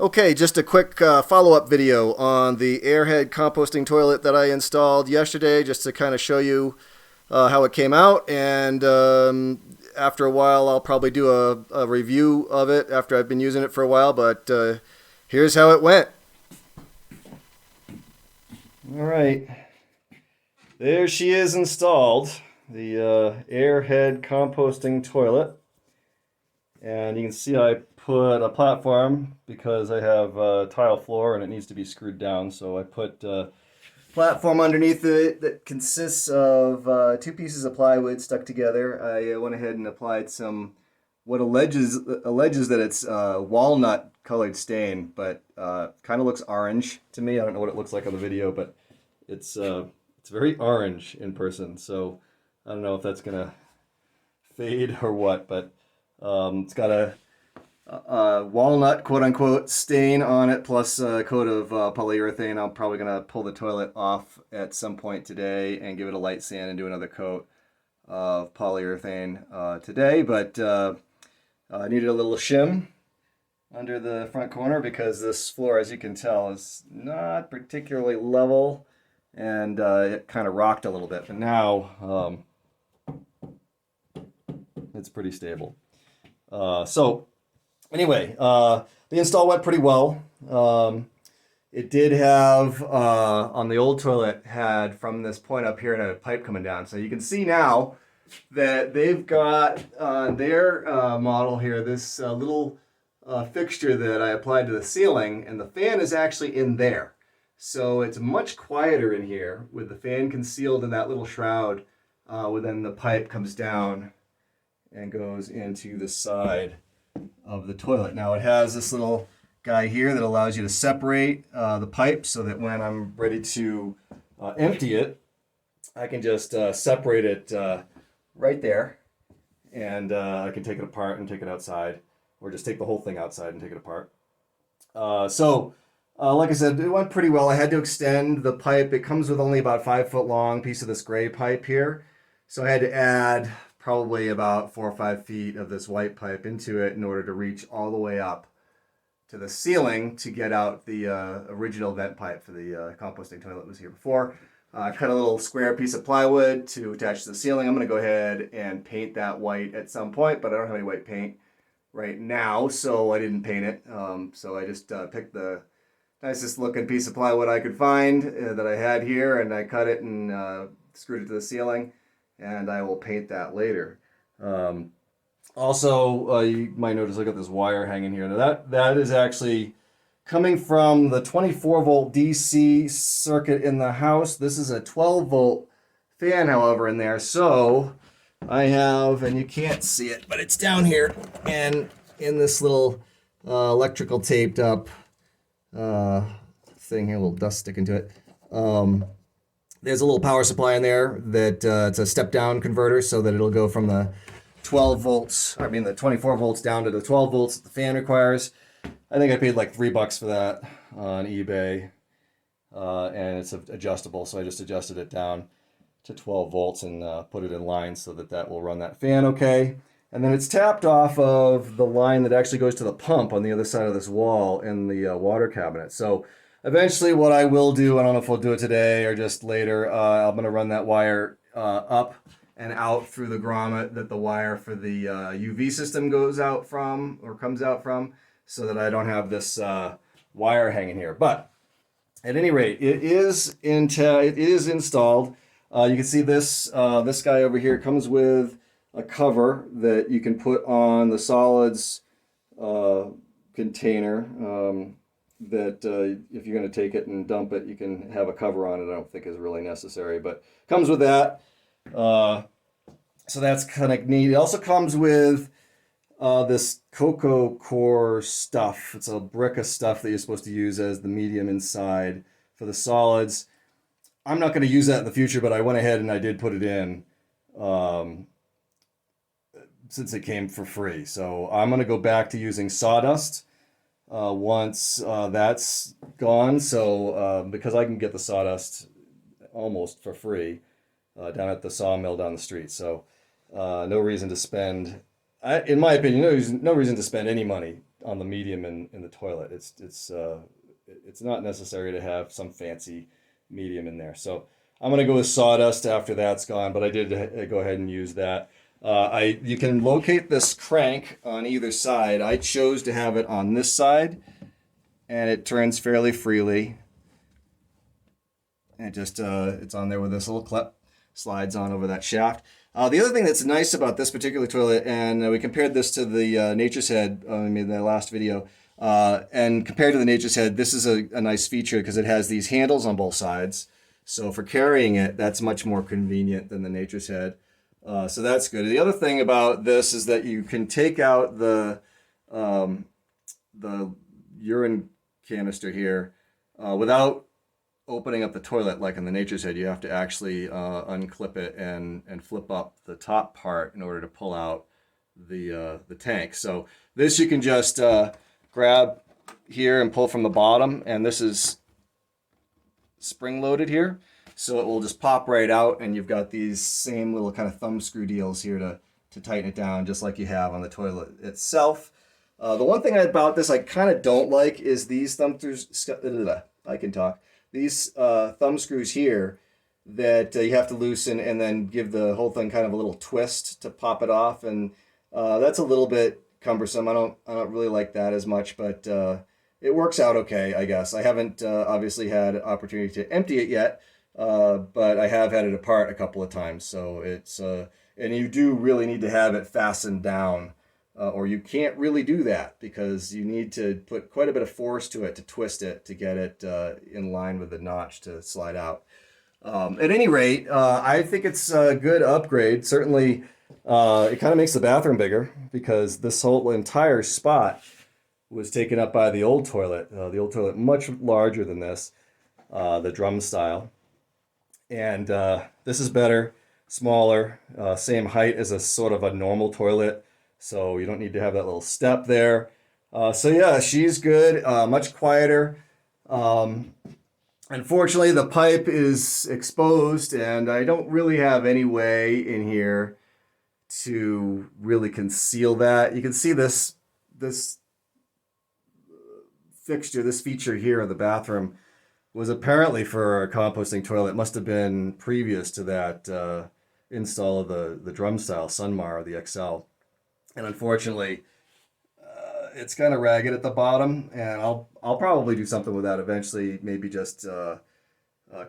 Okay, just a quick follow-up video on the Airhead composting toilet that I installed yesterday, just to kind of show you how it came out. And after a while, I'll probably do a review of it after I've been using it for a while. But here's how it went. All right, there she is installed, the Airhead composting toilet. And you can see I put a platform because I have a tile floor and it needs to be screwed down. So I put a platform underneath it that consists of two pieces of plywood stuck together. I went ahead and applied some what alleges that it's walnut colored stain, but kind of looks orange to me. I don't know what it looks like on the video, but it's very orange in person. So I don't know if that's gonna fade or what, but it's got a walnut, quote-unquote, stain on it, plus a coat of polyurethane. I'm probably going to pull the toilet off at some point today and give it a light sand and do another coat of polyurethane today. But I needed a little shim under the front corner because this floor, as you can tell, is not particularly level, and it kind of rocked a little bit. But now it's pretty stable. So anyway, the install went pretty well. It did have, on the old toilet, had from this point up here, and a pipe coming down. So you can see now that they've got their model here, this little fixture that I applied to the ceiling, and the fan is actually in there. So it's much quieter in here with the fan concealed in that little shroud, then the pipe comes down and goes into the side of the toilet. Now it has this little guy here that allows you to separate the pipe so that when I'm ready to empty it, I can just separate it right there, and I can take it apart and take it outside, or just take the whole thing outside and take it apart. Like I said, it went pretty well. I had to extend the pipe. It comes with only about 5 foot long piece of this gray pipe here, so I had to add probably about 4 or 5 feet of this white pipe into it in order to reach all the way up to the ceiling to get out the original vent pipe for the composting toilet that was here before. I cut a little square piece of plywood to attach to the ceiling. I'm going to go ahead and paint that white at some point, but I don't have any white paint right now, so I didn't paint it. So I just picked the nicest looking piece of plywood I could find that I had here, and I cut it and screwed it to the ceiling. And I will paint that later. Also, you might notice I got this wire hanging here. Now that is actually coming from the 24 volt DC circuit in the house. This is a 12 volt fan, however, in there. So I have, and you can't see it, but it's down here and in this little electrical taped up thing here, a little dust sticking to it. There's a little power supply in there that it's a step down converter so that it'll go from the 24 volts down to the 12 volts that the fan requires. I think I paid like $3 for that on eBay, and it's adjustable, so I just adjusted it down to 12 volts and put it in line so that will run that fan okay. And then it's tapped off of the line that actually goes to the pump on the other side of this wall in the water cabinet. So eventually what I will do, I don't know if I'll do it today or just later, I'm going to run that wire up and out through the grommet that the wire for the UV system goes out from, or comes out from, so that I don't have this wire hanging here. But at any rate, it is installed. You can see this guy over here comes with a cover that you can put on the solids container. That if you're going to take it and dump it, you can have a cover on it. I don't think is really necessary, but comes with that. So that's kind of neat. It also comes with this cocoa core stuff. It's a brick of stuff that you're supposed to use as the medium inside for the solids. I'm not going to use that in the future, but I went ahead and I did put it in since it came for free. So I'm going to go back to using sawdust once that's gone. So because I can get the sawdust almost for free down at the sawmill down the street. So no reason to spend, in my opinion, no reason to spend any money on the medium in the toilet. It's not necessary to have some fancy medium in there. So I'm gonna go with sawdust after that's gone, but I did go ahead and use that. You can locate this crank on either side. I chose to have it on this side, and it turns fairly freely. And it's on there with this little clip, slides on over that shaft. The other thing that's nice about this particular toilet, and we compared this to the Nature's Head in the last video, and compared to the Nature's Head, this is a nice feature because it has these handles on both sides. So for carrying it, that's much more convenient than the Nature's Head. So that's good. The other thing about this is that you can take out the urine canister here without opening up the toilet like in the Nature's Head. You have to actually unclip it and flip up the top part in order to pull out the tank. So this you can just grab here and pull from the bottom, and this is spring loaded here, so it will just pop right out, and you've got these same little kind of thumb screw deals here to tighten it down, just like you have on the toilet itself. The one thing about this I kind of don't like is these thumb screws. I can talk. These thumb screws here that you have to loosen and then give the whole thing kind of a little twist to pop it off, and that's a little bit cumbersome. I don't really like that as much, but it works out okay, I guess. I haven't obviously had opportunity to empty it yet, but I have had it apart a couple of times. So it's and you do really need to have it fastened down, or you can't really do that because you need to put quite a bit of force to it to twist it to get it in line with the notch to slide out. At any rate, I think it's a good upgrade. Certainly, it kind of makes the bathroom bigger because this whole entire spot was taken up by the old toilet. The old toilet much larger than this, the drum style. And this is better, smaller, same height as a sort of a normal toilet. So you don't need to have that little step there. So yeah, she's good, much quieter. Unfortunately, the pipe is exposed, and I don't really have any way in here to really conceal that. You can see this fixture, this feature here in the bathroom was apparently for a composting toilet. It must have been previous to that install of the drum style Sunmar or the XL. And unfortunately, it's kind of ragged at the bottom, and I'll probably do something with that eventually. Maybe just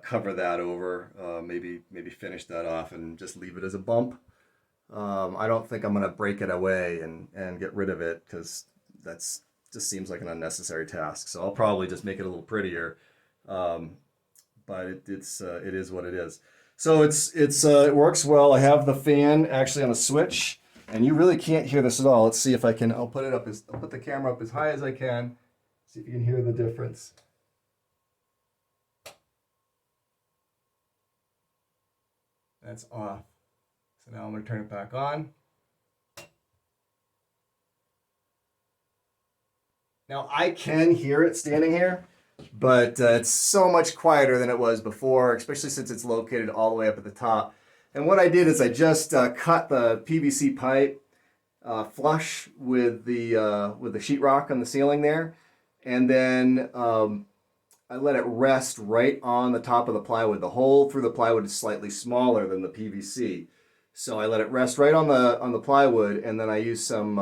cover that over. Maybe finish that off and just leave it as a bump. I don't think I'm gonna break it away and get rid of it because that's just seems like an unnecessary task. So I'll probably just make it a little prettier. But it is what it is. So it works well. I have the fan actually on a switch, and you really can't hear this at all. Let's see if I can. I'll put the camera up as high as I can. See if you can hear the difference. That's off. So now I'm going to turn it back on. Now I can hear it standing here, but it's so much quieter than it was before, especially since it's located all the way up at the top. And what I did is I just cut the PVC pipe flush with the sheetrock on the ceiling there, and then I let it rest right on the top of the plywood. The hole through the plywood is slightly smaller than the PVC, so I let it rest right on the plywood, and then I used some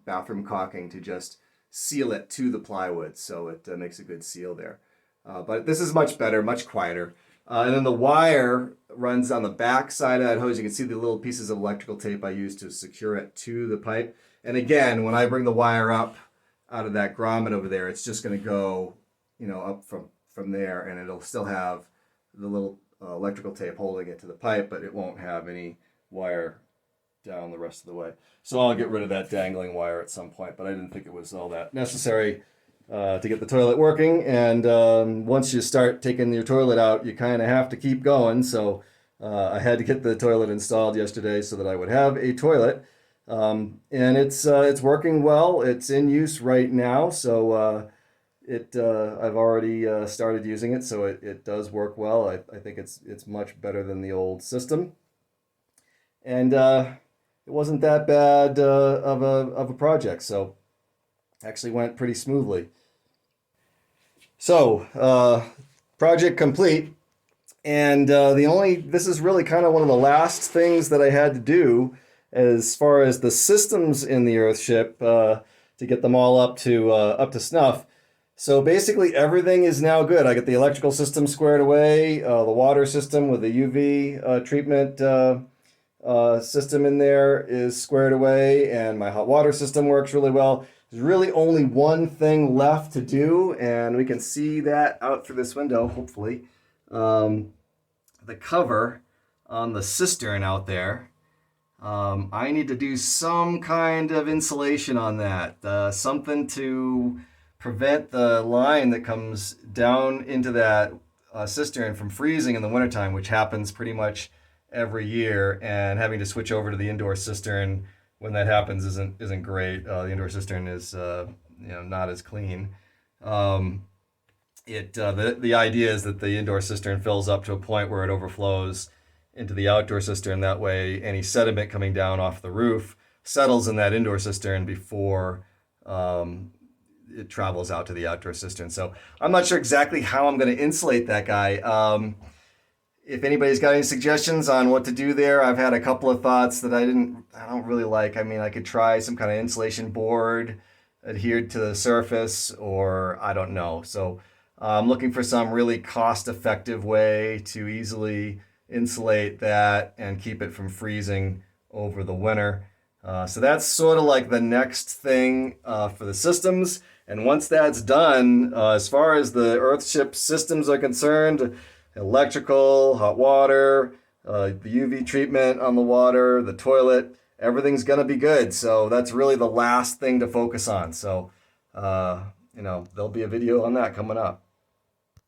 bathroom caulking to just seal it to the plywood, so it makes a good seal there. But this is much better, much quieter. And then the wire runs on the back side of that hose. You can see the little pieces of electrical tape I used to secure it to the pipe. And again, when I bring the wire up out of that grommet over there, it's just going to go, up from there, and it'll still have the little electrical tape holding it to the pipe, but it won't have any wire down the rest of the way. So I'll get rid of that dangling wire at some point, but I didn't think it was all that necessary to get the toilet working. And once you start taking your toilet out, you kind of have to keep going. So I had to get the toilet installed yesterday so that I would have a toilet. And it's working well. It's in use right now. So I've already started using it, so it does work well. I think it's much better than the old system. And it wasn't that bad of a project. So Actually went pretty smoothly. So, project complete. And this is really kind of one of the last things that I had to do as far as the systems in the Earthship to get them all up to snuff. So basically, everything is now good. I got the electrical system squared away, the water system with the UV treatment system in there is squared away, and my hot water system works really well. There's really only one thing left to do, and we can see that out through this window, hopefully. The cover on the cistern out there. I need to do some kind of insulation on that, something to prevent the line that comes down into that cistern from freezing in the wintertime, which happens pretty much every year, and having to switch over to the indoor cistern when that happens isn't great. The indoor cistern is not as clean. The idea is that the indoor cistern fills up to a point where it overflows into the outdoor cistern. That way, any sediment coming down off the roof settles in that indoor cistern before it travels out to the outdoor cistern. So I'm not sure exactly how I'm going to insulate that guy. If anybody's got any suggestions on what to do there, I've had a couple of thoughts that I don't really like. I mean, I could try some kind of insulation board adhered to the surface, or I don't know. So I'm looking for some really cost-effective way to easily insulate that and keep it from freezing over the winter. So that's sort of like the next thing for the systems. And once that's done, as far as the Earthship systems are concerned, electrical, hot water, the UV treatment on the water, the toilet, everything's going to be good. So that's really the last thing to focus on. So, there'll be a video on that coming up.